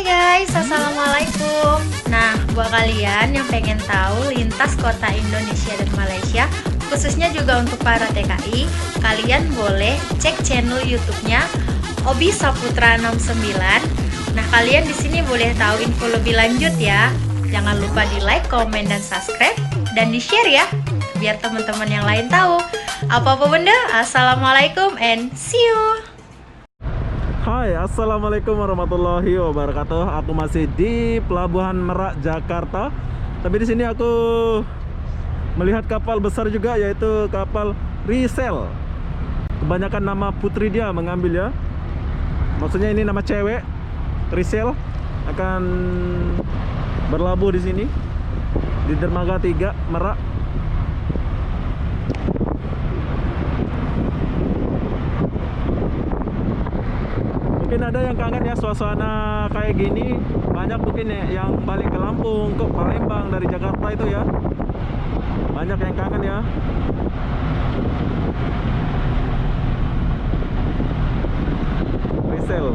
Guys, Assalamualaikum. Nah, buat kalian yang pengen tahu lintas kota Indonesia dan Malaysia, khususnya juga untuk para TKI, kalian boleh cek channel YouTube-nya Obi Saputra 69. Nah, kalian di sini boleh tahu info lebih lanjut ya. Jangan lupa di like, komen, dan subscribe, dan di share ya, biar teman-teman yang lain tahu. Apa-apa benda, Assalamualaikum and see you. Hai, assalamualaikum warahmatullahi wabarakatuh. Aku masih di Pelabuhan Merak, Jakarta. Tapi di sini aku melihat kapal besar juga, yaitu kapal Risel. Kebanyakan nama putri dia mengambil ya. Maksudnya ini nama cewek. Risel akan berlabuh di sini di dermaga 3 Merak. Mungkin ada yang kangen ya suasana kayak gini. Banyak mungkin ya yang balik ke Lampung, ke Palembang dari Jakarta itu ya. Banyak yang kangen ya. Risel.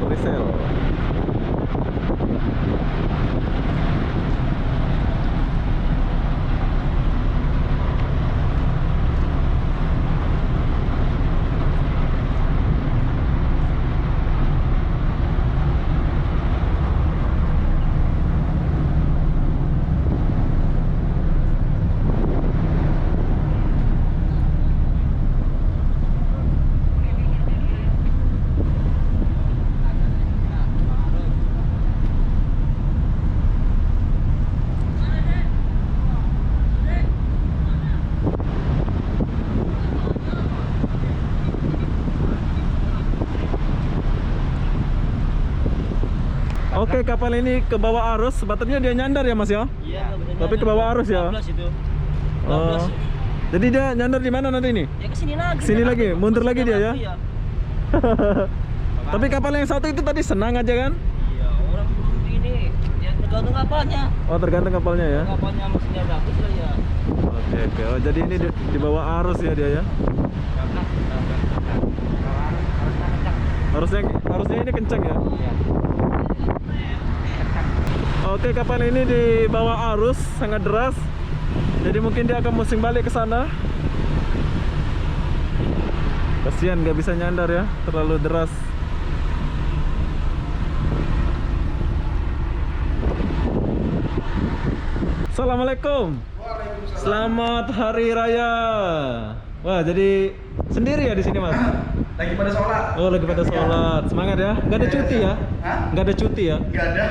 Oke, kapal ini ke bawah arus. Sebenarnya dia nyandar ya, Mas ya? Iya, tapi ke bawah arus ya? 12 itu. 12. Oh. Jadi dia nyandar di mana nanti ini? Ya ke sini lagi. Kesini lagi, mundur lagi dia ya? Iya. Tapi kapal yang satu itu tadi senang aja kan? Iya, orang ini ya tergantung kapalnya. Oh, tergantung kapalnya ya? Kapalnya mesinnya bagus lah ya. Oke. Oh, jadi ini di bawah arus ya dia ya? Harusnya ini kencang ya? Iya. Oke, kapal ini di bawah arus sangat deras. Jadi mungkin dia akan musing balik ke sana. Kasihan nggak bisa nyandar ya, terlalu deras. Assalamualaikum. Selamat Hari Raya. Wah, jadi sendiri ya di sini, Mas? Lagi pada sholat. Oh, lagi pada sholat. Semangat ya. Nggak ada cuti ya? Hah? Nggak ada cuti ya? Nggak ada.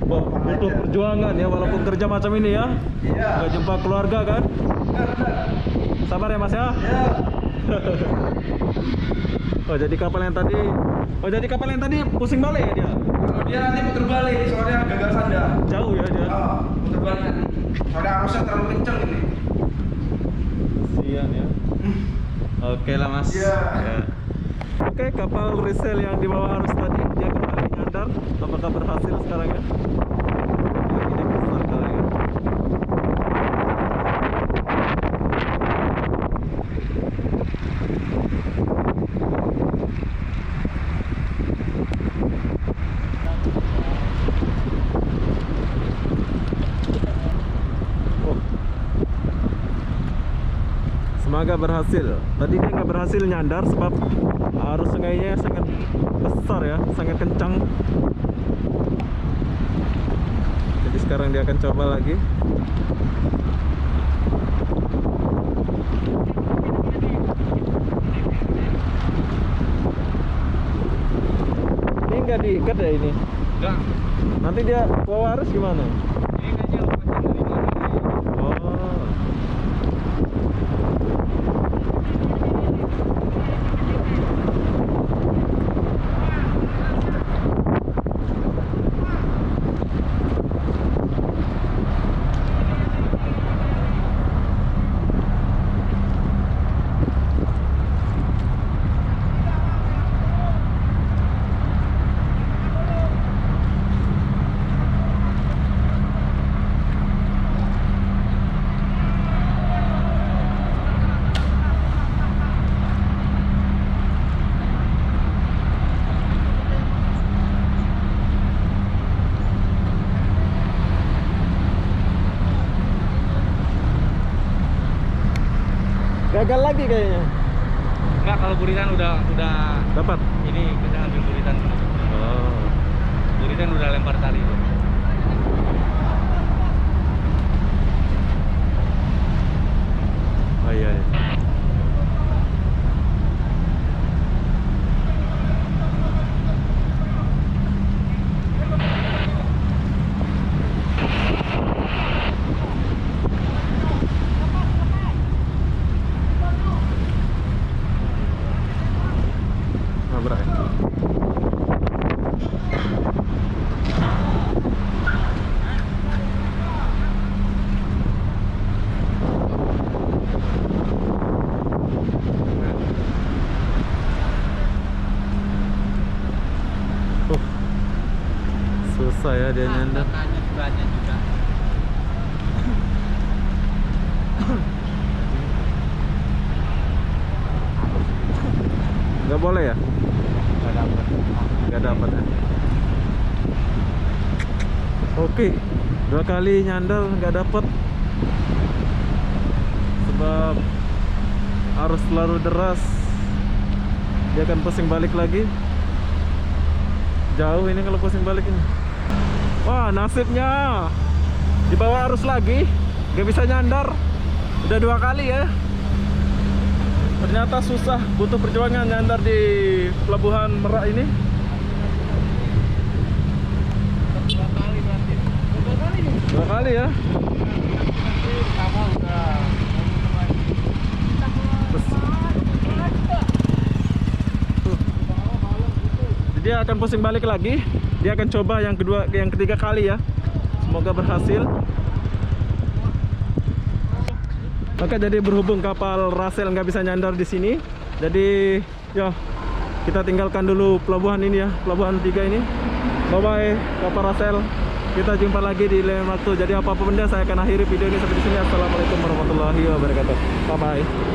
Wah, butuh perjuangan ya, walaupun kerja macam ini ya. Iya. Nggak jumpa keluarga kan? Benar. Sabar ya, Mas ya. Ya. Oh, jadi kapal yang tadi pusing balik ya dia? Dia nanti putar balik, soalnya gagal sandar. Jauh ya dia. Oh, putar balik nanti. Soalnya arusnya terlalu kencang ini. Kasihan ya. Oke lah, Mas. Iya. Ya. Oke, kapal Risel yang di bawah arus tadi dia kembali nyandar. Apakah berhasil sekarang ya? Ini besar kali ya. Oh. Semoga berhasil. Tadi dia nggak berhasil nyandar sebab arus sungainya sangat besar ya, sangat kencang. Jadi sekarang dia akan coba lagi. Ini nggak diikat ya ini? Enggak. Nanti dia bawa arus gimana? Ini kayaknya lepasnya dari mana? Oh. lagi kayaknya. Enggak, kalau buritan udah Dapat. ini kita ambil buritan. Oh. Buritan udah lempar tali. Oh iya, iya. Nabrak ya? Susah ya dia nyandar. Makanya banyak juga. Nggak boleh ya? Enggak dapat. Nggak dapat ya? Oke, 2 kali nyandar nggak dapat sebab arus terlalu deras. Dia akan pusing balik lagi. Jauh ini kalau pusing balik ini. Wah, nasibnya dibawa arus lagi, nggak bisa nyandar. Udah 2 kali ya. Ternyata susah, butuh perjuangan nyandar di pelabuhan Merak ini. 2 kali berarti. 2 kali nih. 2 kali ya. Pertama udah Dia akan pusing balik lagi. Dia akan coba yang kedua, yang ketiga kali ya. Semoga berhasil. Oke, jadi berhubung kapal Russell nggak bisa nyandar di sini, jadi ya kita tinggalkan dulu pelabuhan ini ya, pelabuhan 3 ini. Bye bye kapal Russell. Kita jumpa lagi di lain waktu. Jadi apapun benda, saya akan akhiri video ini sampai di sini. Assalamualaikum warahmatullahi wabarakatuh. Bye bye.